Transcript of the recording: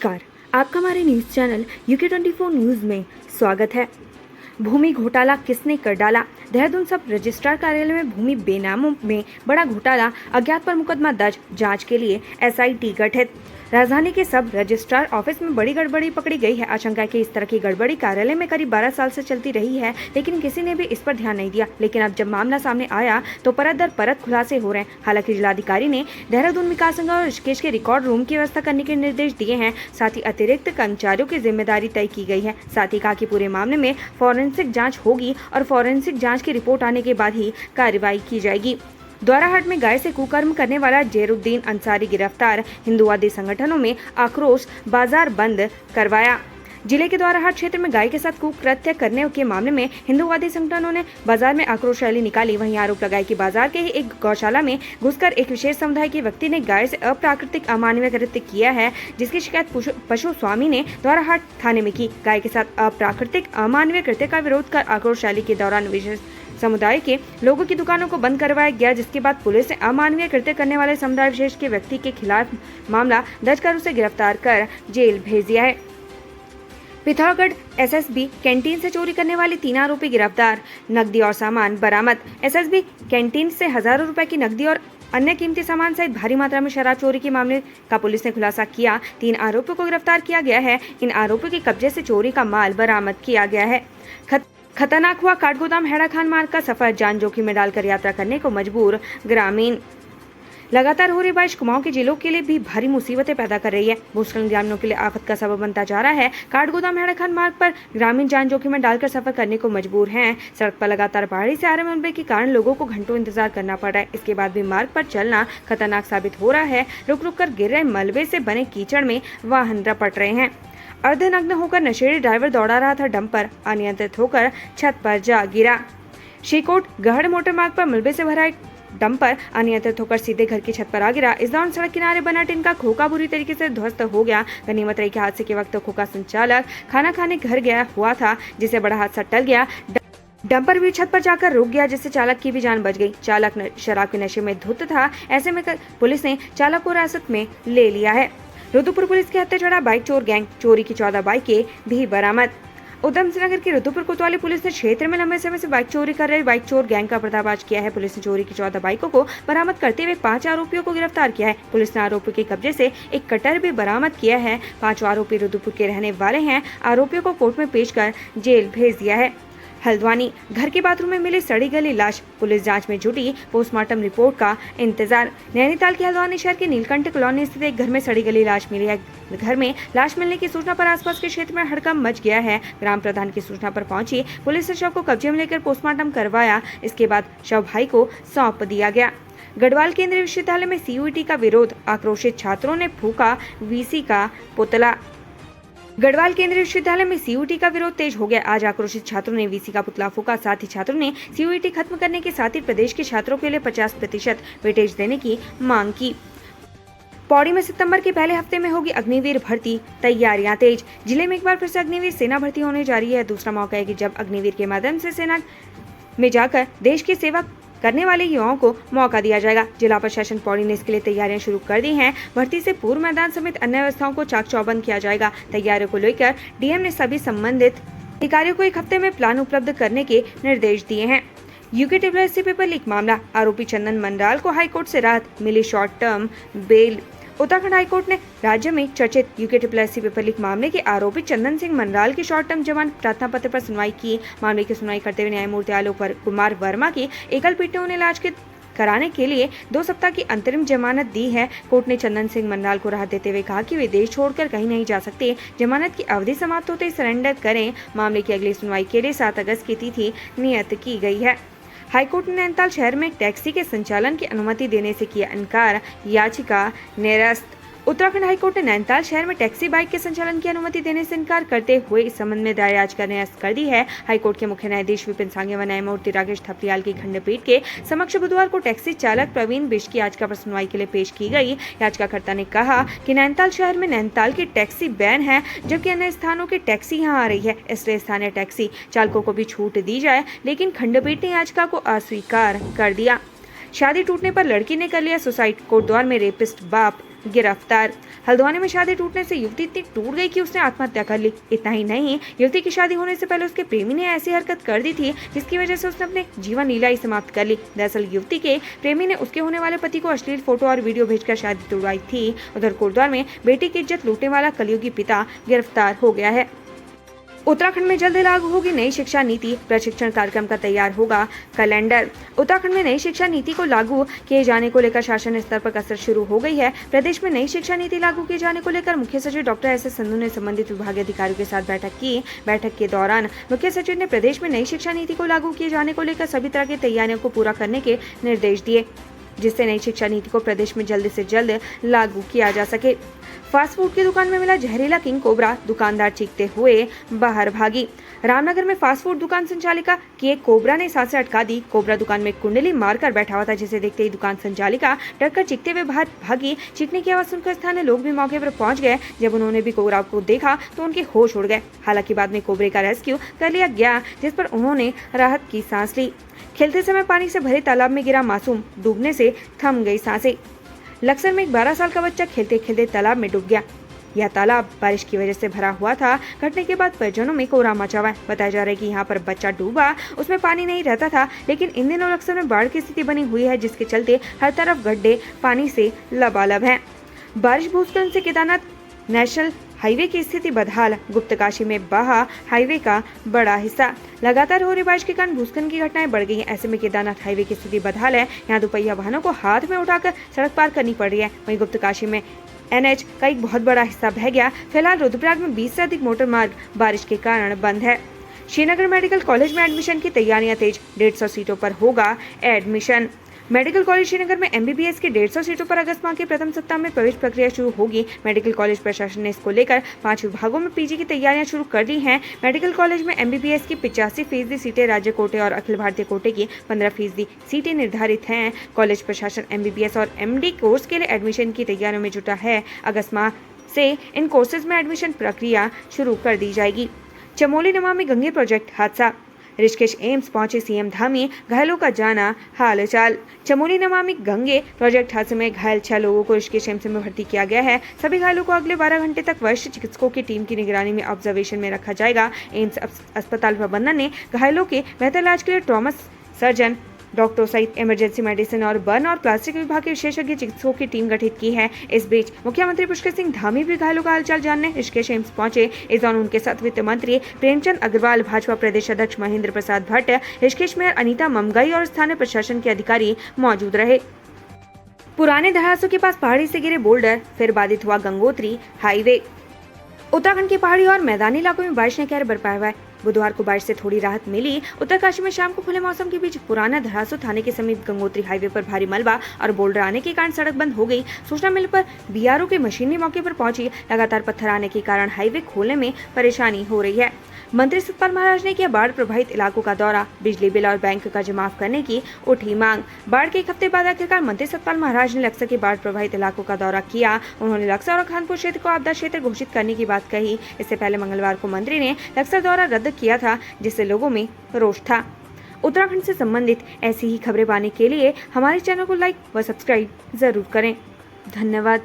नमस्कार, आपका हमारे न्यूज़ चैनल UK24 न्यूज़ में स्वागत है। भूमि घोटाला किसने कर डाला? देहरादून सब रजिस्ट्रार कार्यालय में भूमि बेनामों में बड़ा घोटाला, अज्ञात पर मुकदमा दर्ज, जांच के लिए SIT गठित। राजधानी के सब रजिस्ट्रार ऑफिस में बड़ी गड़बड़ी पकड़ी गई है। आशंका है कि इस तरह की गड़बड़ी कार्यालय में करीब 12 साल से चलती रही है, लेकिन किसी ने भी इस पर ध्यान नहीं दिया। लेकिन अब जब मामला सामने आया तो परत दर परत खुलासे हो रहे हैं। हालांकि जिलाधिकारी ने देहरादून विकास संघ और ऋषिकेश के रिकॉर्ड रूम की व्यवस्था करने के निर्देश दिए हैं। साथ ही अतिरिक्त कर्मचारियों की जिम्मेदारी तय की गई है। साथ ही कहा कि पूरे मामले में फॉरेंसिक जाँच होगी और फॉरेंसिक जाँच की रिपोर्ट आने के बाद ही कार्रवाई की जाएगी। द्वाराहाट में गाय से कुकर्म करने वाला जैरुद्दीन अंसारी गिरफ्तार। हिंदूवादी संगठनों में आक्रोश, बाजार बंद करवाया। जिले के द्वाराहाट क्षेत्र में गाय के साथ कुकृत्य करने के मामले में हिंदूवादी संगठनों ने बाजार में आक्रोश रैली निकाली। वहीं आरोप लगाया कि बाजार के ही एक गौशाला में घुसकर एक विशेष समुदाय के व्यक्ति ने गाय से अप्राकृतिक अमानवीय कृत्य किया है, जिसकी शिकायत पशु स्वामी ने द्वाराहाट थाने में की। गाय के साथ अप्राकृतिक अमानवीय कृत्य का विरोध कर आक्रोश रैली के दौरान विशेष समुदाय के लोगों की दुकानों को बंद करवाया गया, जिसके बाद पुलिस ने अमानवीय कृत्य करने वाले समुदाय विशेष के व्यक्ति के खिलाफ मामला दर्ज कर उसे गिरफ्तार कर जेल भेज दिया है। पिथौरागढ़ SSB कैंटीन से चोरी करने वाले 3 आरोपी गिरफ्तार, नकदी और सामान बरामद। SSB कैंटीन से हजारों रुपए की नकदी और अन्य कीमती सामान सहित भारी मात्रा में शराब चोरी के मामले का पुलिस ने खुलासा किया। 3 आरोपियों को गिरफ्तार किया गया है। इन आरोपियों के कब्जे से चोरी का माल बरामद किया गया है। खतरनाक हुआ काठगोदाम हैड़ा खान मार्ग का सफर, जान जोखिम में डालकर यात्रा करने को मजबूर ग्रामीण। लगातार हो रही बारिश कुमाऊं के जिलों के लिए भी भारी मुसीबतें पैदा कर रही है। भूस्खलन ग्रामीणों के लिए आफत का सबब बनता जा रहा है। काठगोदाम हैड़ा खान मार्ग पर ग्रामीण जान जोखिम में डालकर सफर करने को मजबूर हैं। सड़क पर लगातार बारिश से आ रहे मलबे के कारण लोगों को घंटों इंतजार करना पड़ रहा है। इसके बाद भी मार्ग पर चलना खतरनाक साबित हो रहा है। रुक रुक कर गिर रहे मलबे से बने कीचड़ में वाहन रपट रहे हैं। अर्धनग्न होकर नशेड़ी ड्राइवर दौड़ा रहा था डंपर, अनियंत्रित होकर छत पर जा गिरा। शेकोट गहड़ मोटर मार्ग पर मलबे से भरा एक डंपर अनियंत्रित होकर सीधे घर की छत पर आ गिरा। इस दौरान सड़क किनारे बना टिन का खोखा बुरी तरीके से ध्वस्त हो गया। गनीमत रही कि हादसे के वक्त खोखा संचालक खाना खाने घर गया हुआ था, जिसे बड़ा हादसा टल गया। डंपर भी छत पर जाकर रुक गया, जिससे चालक की भी जान बच गई। चालक शराब के नशे में धुत था। ऐसे में पुलिस ने चालक को हिरासत में ले लिया है। रुद्रपुर पुलिस के हत्थे चढ़ा बाइक चोर गैंग, चोरी की 14 बाइकें भी बरामद। उधम सिंह नगर की रुद्रपुर कोतवाली पुलिस ने क्षेत्र में लंबे समय से बाइक चोरी कर रहे बाइक चोर गैंग का पर्दाफाश किया है। पुलिस ने चोरी की 14 बाइकों को बरामद करते हुए 5 आरोपियों को गिरफ्तार किया है। पुलिस ने आरोपियों के कब्जे से एक कटर भी बरामद किया है। 5 आरोपी रुद्रपुर के रहने वाले हैं। आरोपियों को कोर्ट में पेश कर जेल भेज दिया है। हल्द्वानी घर के बाथरूम में मिली सड़ी गली लाश, पुलिस जांच में जुटी, पोस्टमार्टम रिपोर्ट का इंतजार। नैनीताल के हल्द्वानी शहर के नीलकंठ कॉलोनी स्थित एक घर में सड़ी गली लाश मिली है। घर में लाश मिलने की सूचना पर आसपास के क्षेत्र में हड़कंप मच गया है। ग्राम प्रधान की सूचना पर पहुंची पुलिस ने शव को कब्जे में लेकर पोस्टमार्टम करवाया। इसके बाद शव भाई को सौंप दिया गया। गढ़वाल केंद्रीय विश्वविद्यालय में CUET का विरोध, आक्रोशित छात्रों ने फूका VC का पुतला। गढ़वाल केंद्रीय विश्वविद्यालय में CUET का विरोध तेज हो गया। आज आक्रोशित छात्रों ने VC का पुतला फूका। साथ ही छात्रों ने CUET खत्म करने के साथ ही प्रदेश के छात्रों के लिए 50% वेटेज देने की मांग की। पौड़ी में सितंबर के पहले हफ्ते में होगी अग्निवीर भर्ती, तैयारियां तेज। जिले में एक बार फिर से अग्निवीर सेना भर्ती होने जा रही है। दूसरा मौका है कि जब अग्निवीर के माध्यम से सेना में जाकर देश की सेवा करने वाले युवाओं को मौका दिया जाएगा। जिला प्रशासन पौड़ी ने इसके लिए तैयारियां शुरू कर दी हैं। भर्ती से पूर्व मैदान समेत अन्य व्यवस्थाओं को चाक चौबंद किया जाएगा। तैयारियों को लेकर DM ने सभी संबंधित अधिकारियों को 1 हफ्ते में प्लान उपलब्ध करने के निर्देश दिए हैं। UKSSC पेपर लीक मामला, आरोपी चंदन मंडाल को हाईकोर्ट से राहत मिली, short term bail. Uttarakhand high court ने राज्य में चर्चित UKSSC पेपर लीक मामले के आरोपी चंदन सिंह मंडाल की शॉर्ट टर्म जमानत प्रार्थना पत्र पर सुनवाई की। मामले की सुनवाई करते हुए न्यायमूर्ति आलोक कुमार वर्मा की एकल पीठ ने उन्हें इलाज कराने के लिए 2 सप्ताह की अंतरिम जमानत दी है। कोर्ट ने चंदन सिंह मंडाल को राहत देते हुए कहा कि वे देश छोड़कर कहीं नहीं जा सकते। जमानत की अवधि समाप्त होते ही सरेंडर करें। मामले की अगली सुनवाई के लिए 7 अगस्त की तिथि नियत की गई है। हाईकोर्ट ने नैनीताल शहर में टैक्सी के संचालन की अनुमति देने से किया इनकार, याचिका निरस्त। उत्तराखंड हाईकोर्ट ने नैनीताल शहर में टैक्सी बाइक के संचालन की अनुमति देने से इनकार करते हुए इस संबंध में दायर याचिका निरस्त कर दी है। हाईकोर्ट के मुख्य न्यायाधीश विपिन सांघे व न्यायमूर्ति राकेश थपलियाल की खंडपीठ के समक्ष बुधवार को टैक्सी चालक प्रवीण बिष्ट की याचिका पर सुनवाई के लिए पेश की गई। याचिकाकर्ता ने कहा कि नैनीताल शहर में नैनीताल की टैक्सी बैन है, जबकि अन्य स्थानों की टैक्सी यहां आ रही है, इसलिए स्थानीय टैक्सी चालकों को भी छूट दी जाए, लेकिन खंडपीठ ने याचिका को अस्वीकार कर दिया। शादी टूटने पर लड़की ने कर लिया सुसाइड, कोटद्वार में रेपिस्ट बाप गिरफ्तार। हल्द्वानी में शादी टूटने से युवती इतनी टूट गई कि उसने आत्महत्या कर ली। इतना ही नहीं, युवती की शादी होने से पहले उसके प्रेमी ने ऐसी हरकत कर दी थी जिसकी वजह से उसने अपने जीवन लीला ही समाप्त कर ली। दरअसल युवती के प्रेमी ने उसके होने वाले पति को अश्लील फोटो और वीडियो भेजकर शादी तोड़वाई थी। उधर कोटद्वार में बेटी की इज्जत लूटने वाला कलयुगी पिता गिरफ्तार हो गया है। उत्तराखंड में जल्द लागू होगी नई शिक्षा नीति, प्रशिक्षण कार्यक्रम का तैयार होगा कैलेंडर। उत्तराखंड में नई शिक्षा नीति को लागू किए जाने को लेकर शासन स्तर पर कसरत शुरू हो गई है। प्रदेश में नई शिक्षा नीति लागू किए जाने को लेकर मुख्य सचिव डॉक्टर एस संधू ने संबंधित विभागीय अधिकारियों के साथ बैठक की। बैठक के दौरान मुख्य सचिव ने प्रदेश में नई शिक्षा नीति को लागू किए जाने को लेकर सभी तरह की तैयारियों को पूरा करने के निर्देश दिए, जिससे नई शिक्षा नीति को प्रदेश में जल्द से जल्द लागू किया जा सके। फास्ट फूड की दुकान में मिला जहरीला किंग कोबरा, दुकानदार चीखते हुए बाहर भागी। रामनगर में फास्ट फूड दुकान संचालिका की एक कोबरा ने सांसें अटका दी। कोबरा दुकान में कुंडली मारकर बैठा हुआ था, जिसे देखते ही दुकान संचालिका डरकर चीखते हुए बाहर भागी। चीखने की आवाज सुनकर स्थानीय लोग भी मौके पर पहुंच गए। जब उन्होंने भी कोबरा को देखा तो उनके होश उड़ गए। हालांकि बाद में कोबरे का रेस्क्यू कर लिया गया, जिस पर उन्होंने राहत की सांस ली। खेलते समय पानी से भरे तालाब में गिरा मासूम, डूबने से थम गई सांसें। लक्सर में एक 12 साल का बच्चा खेलते खेलते तालाब में डूब गया। यह तालाब बारिश की वजह से भरा हुआ था। घटने के बाद परिजनों में कोहराम मचा हुआ है। बताया जा रहा है कि यहाँ पर बच्चा डूबा, उसमें पानी नहीं रहता था, लेकिन इन दिनों लक्सर में बाढ़ की स्थिति बनी हुई है, जिसके चलते हर तरफ गड्ढे पानी से लबालब हैं। बारिश भूस्खलन से केदारनाथ नेशनल हाईवे की स्थिति बदहाल। गुप्तकाशी में बहा हाईवे का बड़ा हिस्सा। लगातार हो रही बारिश के कारण भूस्खलन की घटनाएं बढ़ गई हैं। ऐसे में केदारनाथ हाईवे की स्थिति बदहाल है। यहाँ दोपहिया वाहनों को हाथ में उठाकर सड़क पार करनी पड़ रही है। वहीं गुप्तकाशी में NH का एक बहुत बड़ा हिस्सा बह गया। फिलहाल रुद्रप्रयाग में 20 से अधिक मोटर मार्ग बारिश के कारण बंद है। श्रीनगर मेडिकल कॉलेज में एडमिशन की तैयारियां तेज। 150 सीटों पर होगा एडमिशन। मेडिकल कॉलेज श्रीनगर में MBBS की 150 सीटों पर अगस्त माह के प्रथम सप्ताह में प्रवेश प्रक्रिया शुरू होगी। मेडिकल कॉलेज प्रशासन ने इसको लेकर 5 विभागों में PG की तैयारियां शुरू कर दी हैं। मेडिकल कॉलेज में MBBS की 85% सीटें राज्य कोटे और अखिल भारतीय कोटे की 15% सीटें निर्धारित हैं। कॉलेज प्रशासन MBBS और MD कोर्स के लिए एडमिशन की तैयारियों में जुटा है। अगस्त माह से इन कोर्सेज में एडमिशन प्रक्रिया शुरू कर दी जाएगी। चमोली नमामि गंगे प्रोजेक्ट हादसा। ऋषिकेश एम्स पहुंचे CM धामी, घायलों का जाना हाल चाल। चमोली नमामि गंगे प्रोजेक्ट हादसे में घायल 6 लोगों को ऋषिकेश एम्स में भर्ती किया गया है। सभी घायलों को अगले 12 घंटे तक वरिष्ठ चिकित्सकों की टीम की निगरानी में ऑब्जर्वेशन में रखा जाएगा। एम्स अस्पताल प्रबंधन ने घायलों के बेहतर इलाज के लिए ट्रॉमा सर्जन, डॉक्टर सहित इमरजेंसी मेडिसिन और बर्न और प्लास्टिक विभाग के विशेषज्ञ चिकित्सकों की टीम गठित की है। इस बीच मुख्यमंत्री पुष्कर सिंह धामी भी घायलों का हालचाल जानने ऋषिकेश एम्स पहुंचे। इस दौरान उनके साथ वित्त मंत्री प्रेमचंद अग्रवाल, भाजपा प्रदेश अध्यक्ष महेंद्र प्रसाद भट्ट, ऋषिकेश मेयर अनीता ममगाई और स्थानीय प्रशासन के अधिकारी मौजूद रहे। पुराने धरासों के पास पहाड़ी से गिरे बोल्डर, फिर बाधित हुआ गंगोत्री हाईवे। उत्तराखंड की पहाड़ी और मैदानी इलाकों में बारिश ने कहर बरपाया हुआ है। बुधवार को बारिश से थोड़ी राहत मिली। उत्तरकाशी में शाम को खुले मौसम के बीच पुराना धरासू थाने के समीप गंगोत्री हाईवे पर भारी मलबा और बोल्डर आने के कारण सड़क बंद हो गई। सूचना मिलने पर BRO की मशीनरी मौके पर पहुंची। लगातार पत्थर आने के कारण हाईवे खोलने में परेशानी हो रही है। मंत्री सतपाल महाराज ने किया बाढ़ प्रभावित इलाकों का दौरा। बिजली बिल और बैंक कर्ज माफ करने की उठी मांग। बाढ़ के एक हफ्ते बाद आखिरकार मंत्री सतपाल महाराज ने लक्सर के बाढ़ प्रभावित इलाकों का दौरा किया। उन्होंने लक्सर और खानपुर क्षेत्र को आपदा क्षेत्र घोषित करने की बात कही। इससे पहले मंगलवार को मंत्री ने लक्सर दौरा रद्द किया था, जिससे लोगों में रोष था। उत्तराखंड से संबंधित ऐसी ही खबरें पाने के लिए हमारे चैनल को लाइक व सब्सक्राइब जरूर करें। धन्यवाद।